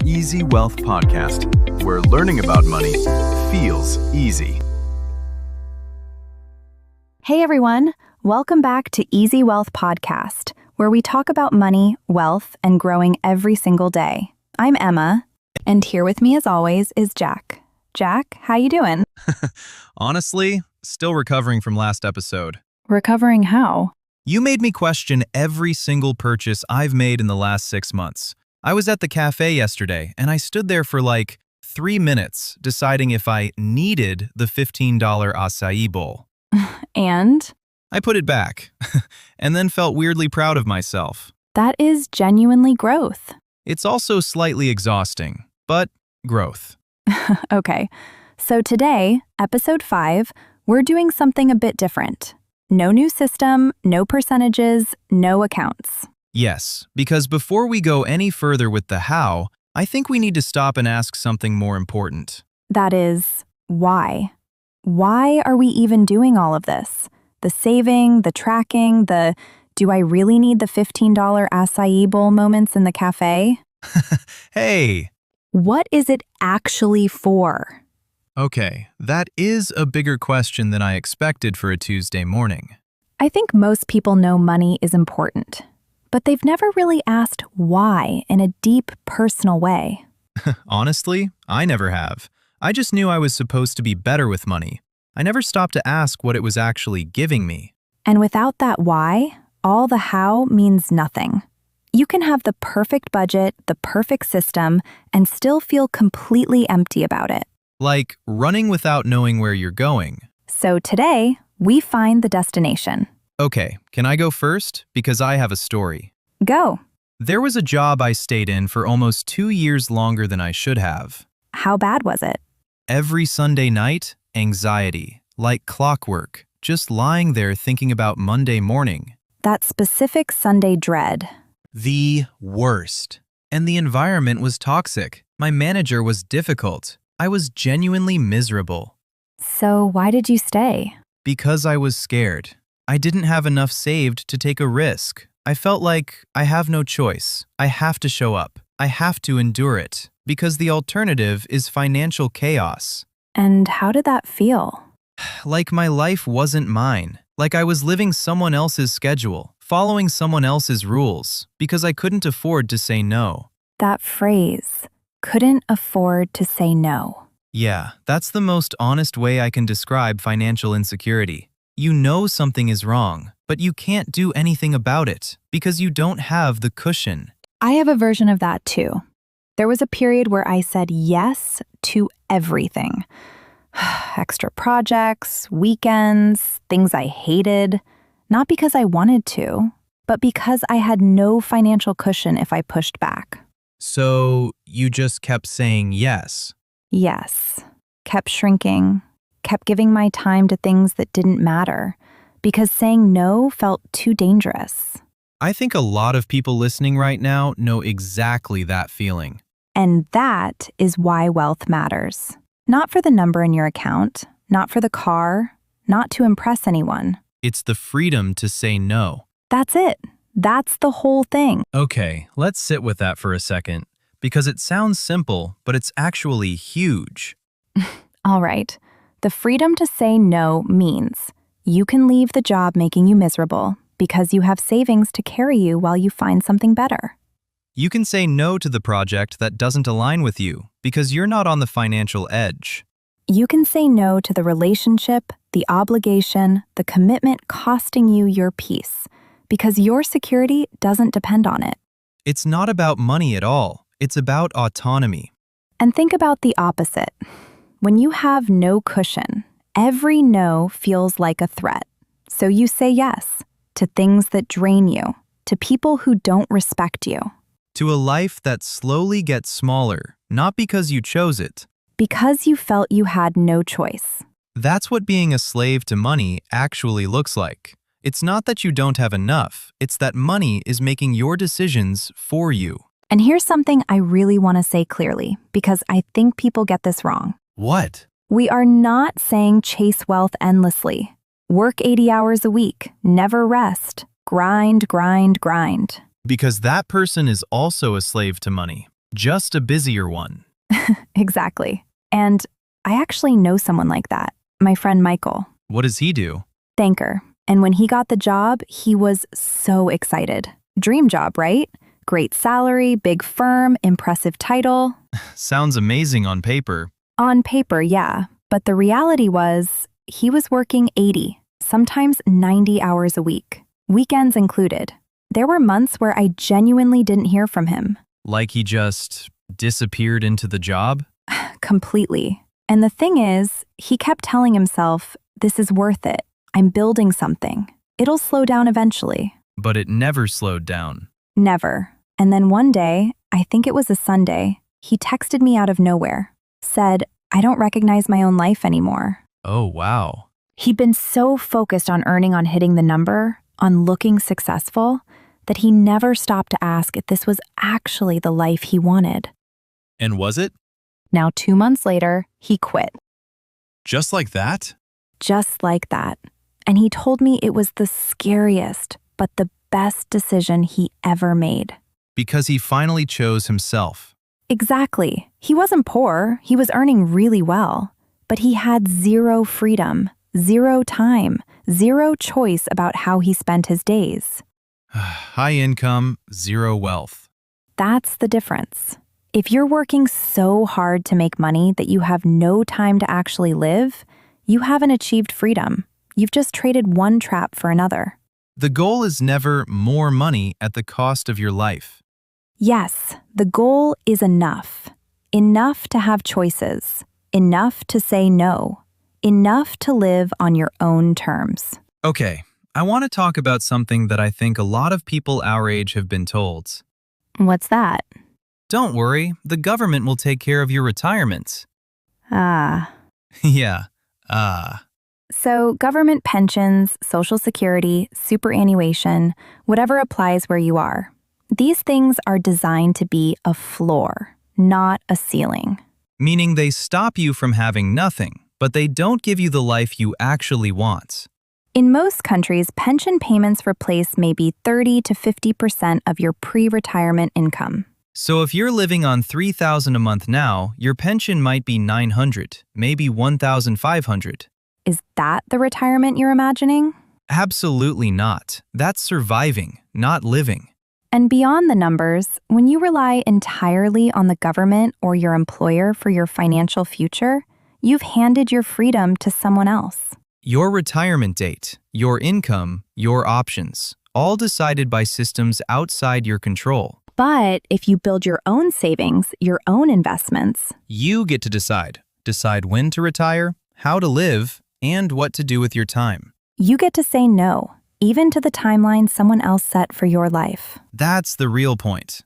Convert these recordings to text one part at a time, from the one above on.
Easy Wealth Podcast, where learning about money feels easy. Hey everyone, welcome back to Easy Wealth Podcast, where we talk about money, wealth, and growing every single day. I'm Emma, and here with me as always is Jack. Jack, how you doing? Honestly, still recovering from last episode. Recovering how? You made me question every single purchase I've made in the last 6 months. I was at the cafe yesterday, and I stood there for like 3 minutes deciding if I needed the $15 acai bowl. And? I put it back, and then felt weirdly proud of myself. That is genuinely growth. It's also slightly exhausting, but growth. Okay, so today, episode 5, we're doing something a bit different. No new system, no percentages, no accounts. Yes, because before we go any further with the how, I think we need to stop and ask something more important. That is, why? Why are we even doing all of this? The saving, the tracking, the do I really need the $15 acai bowl moments in the cafe? Hey! What is it actually for? Okay, that is a bigger question than I expected for a Tuesday morning. I think most people know money is important, but they've never really asked why in a deep, personal way. Honestly, I never have. I just knew I was supposed to be better with money. I never stopped to ask what it was actually giving me. And without that why, all the how means nothing. You can have the perfect budget, the perfect system, and still feel completely empty about it. Like running without knowing where you're going. So today, we find the destination. Okay, can I go first? Because I have a story. Go. There was a job I stayed in for almost 2 years longer than I should have. How bad was it? Every Sunday night, anxiety, like clockwork, just lying there thinking about Monday morning. That specific Sunday dread. The worst. And the environment was toxic. My manager was difficult. I was genuinely miserable. So why did you stay? Because I was scared. I didn't have enough saved to take a risk. I felt like I have no choice. I have to show up. I have to endure it. Because the alternative is financial chaos. And how did that feel? Like my life wasn't mine. Like I was living someone else's schedule, following someone else's rules, because I couldn't afford to say no. That phrase, couldn't afford to say no. Yeah, that's the most honest way I can describe financial insecurity. You know something is wrong, but you can't do anything about it because you don't have the cushion. I have a version of that too. There was a period where I said yes to everything. Extra projects, weekends, things I hated. Not because I wanted to, but because I had no financial cushion if I pushed back. So you just kept saying yes. Yes. Kept shrinking. Kept giving my time to things that didn't matter. Because saying no felt too dangerous. I think a lot of people listening right now know exactly that feeling. And that is why wealth matters. Not for the number in your account, not for the car, not to impress anyone. It's the freedom to say no. That's it. That's the whole thing. Okay, let's sit with that for a second, because it sounds simple, but it's actually huge. All right. The freedom to say no means you can leave the job making you miserable because you have savings to carry you while you find something better. You can say no to the project that doesn't align with you because you're not on the financial edge. You can say no to the relationship, the obligation, the commitment costing you your peace because your security doesn't depend on it. It's not about money at all. It's about autonomy. And think about the opposite. When you have no cushion, every no feels like a threat. So you say yes to things that drain you, to people who don't respect you. To a life that slowly gets smaller, not because you chose it. Because you felt you had no choice. That's what being a slave to money actually looks like. It's not that you don't have enough, it's that money is making your decisions for you. And here's something I really want to say clearly, because I think people get this wrong. What? We are not saying chase wealth endlessly. Work 80 hours a week, never rest, grind, grind, grind. Because that person is also a slave to money. Just a busier one. Exactly. And I actually know someone like that, my friend Michael. What does he do? Thanker. And when he got the job, he was so excited. Dream job, right? Great salary, big firm, impressive title. Sounds amazing on paper. On paper, yeah. But the reality was, he was working 80, sometimes 90 hours a week, weekends included. There were months where I genuinely didn't hear from him. Like he just disappeared into the job? Completely. And the thing is, he kept telling himself, this is worth it. I'm building something. It'll slow down eventually. But it never slowed down. Never. And then one day, I think it was a Sunday, he texted me out of nowhere, said, I don't recognize my own life anymore. Oh, wow. He'd been so focused on earning, on hitting the number, on looking successful, that he never stopped to ask if this was actually the life he wanted. And was it? Now, 2 months later, he quit. Just like that? Just like that. And he told me it was the scariest, but the best decision he ever made. Because he finally chose himself. Exactly. He wasn't poor. He was earning really well. But he had zero freedom, zero time, zero choice about how he spent his days. High income, zero wealth. That's the difference. If you're working so hard to make money that you have no time to actually live, you haven't achieved freedom. You've just traded one trap for another. The goal is never more money at the cost of your life. Yes, the goal is enough. Enough to have choices. Enough to say no. Enough to live on your own terms. Okay, I want to talk about something that I think a lot of people our age have been told. What's that? Don't worry, the government will take care of your retirement. Ah. Yeah, So government pensions, Social Security, superannuation, whatever applies where you are. These things are designed to be a floor, not a ceiling. Meaning they stop you from having nothing, but they don't give you the life you actually want. In most countries, pension payments replace maybe 30 to 50% of your pre-retirement income. So if you're living on $3,000 a month now, your pension might be $900, maybe $1,500. Is that the retirement you're imagining? Absolutely not. That's surviving, not living. And beyond the numbers, when you rely entirely on the government or your employer for your financial future, you've handed your freedom to someone else. Your retirement date, your income, your options, all decided by systems outside your control. But if you build your own savings, your own investments, You get to decide. Decide when to retire, how to live, and what to do with your time. you get to say no, even to the timeline someone else set for your life. That's the real point.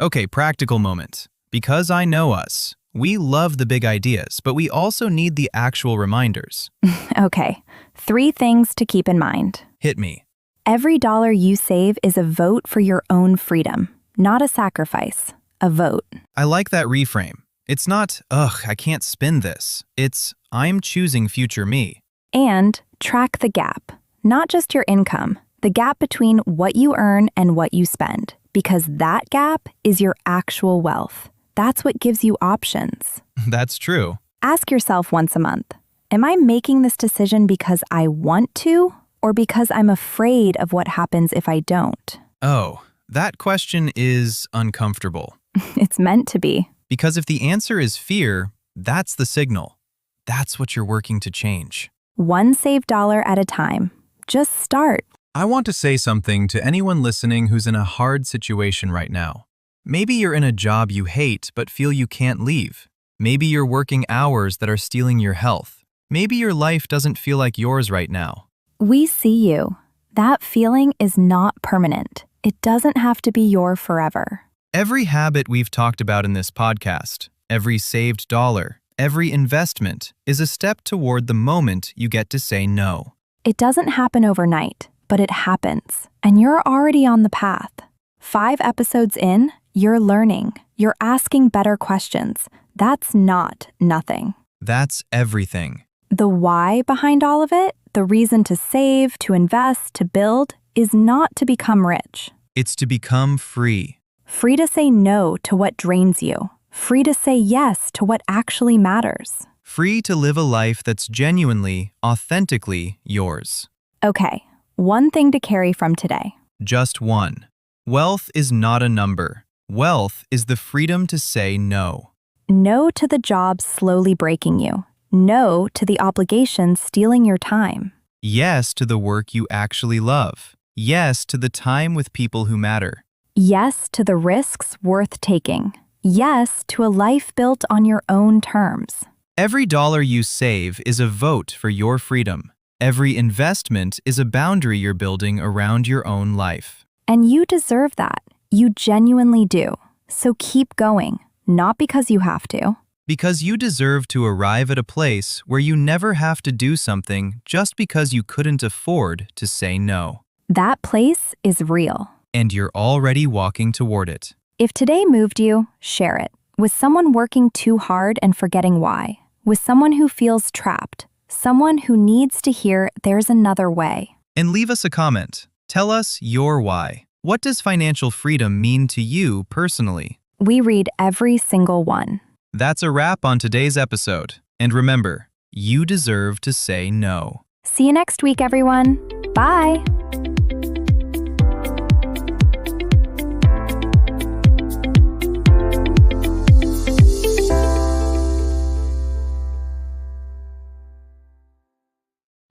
Okay, practical moment. Because I know us, we love the big ideas, but we also need the actual reminders. Okay, 3 things to keep in mind. Hit me. Every dollar you save is a vote for your own freedom, not a sacrifice, a vote. I like that reframe. It's not, ugh, I can't spend this. It's, I'm choosing future me. And track the gap, not just your income, the gap between what you earn and what you spend, because that gap is your actual wealth. That's what gives you options. That's true. Ask yourself once a month, am I making this decision because I want to, or because I'm afraid of what happens if I don't? Oh, that question is uncomfortable. It's meant to be. Because if the answer is fear, that's the signal. That's what you're working to change. One saved dollar at a time. Just start. I want to say something to anyone listening who's in a hard situation right now. Maybe you're in a job you hate but feel you can't leave. Maybe you're working hours that are stealing your health. Maybe your life doesn't feel like yours right now. We see you. That feeling is not permanent. It doesn't have to be your forever. Every habit we've talked about in this podcast, every saved dollar, every investment is a step toward the moment you get to say no. It doesn't happen overnight, but it happens, and you're already on the path. 5 episodes in, you're learning. You're asking better questions. That's not nothing. That's everything. The why behind all of it, the reason to save, to invest, to build, is not to become rich. It's to become free. Free to say no to what drains you. Free to say yes to what actually matters. Free to live a life that's genuinely, authentically yours. Okay, one thing to carry from today. Just one. Wealth is not a number. Wealth is the freedom to say no. No to the job slowly breaking you. No to the obligations stealing your time. Yes to the work you actually love. Yes to the time with people who matter. Yes to the risks worth taking. Yes to a life built on your own terms. Every dollar you save is a vote for your freedom. Every investment is a boundary you're building around your own life. And you deserve that. You genuinely do. So keep going, not because you have to. Because you deserve to arrive at a place where you never have to do something just because you couldn't afford to say no. That place is real. And you're already walking toward it. If today moved you, share it. With someone working too hard and forgetting why. With someone who feels trapped. Someone who needs to hear there's another way. And leave us a comment. Tell us your why. What does financial freedom mean to you personally? We read every single one. That's a wrap on today's episode. And remember, you deserve to say no. See you next week, everyone. Bye.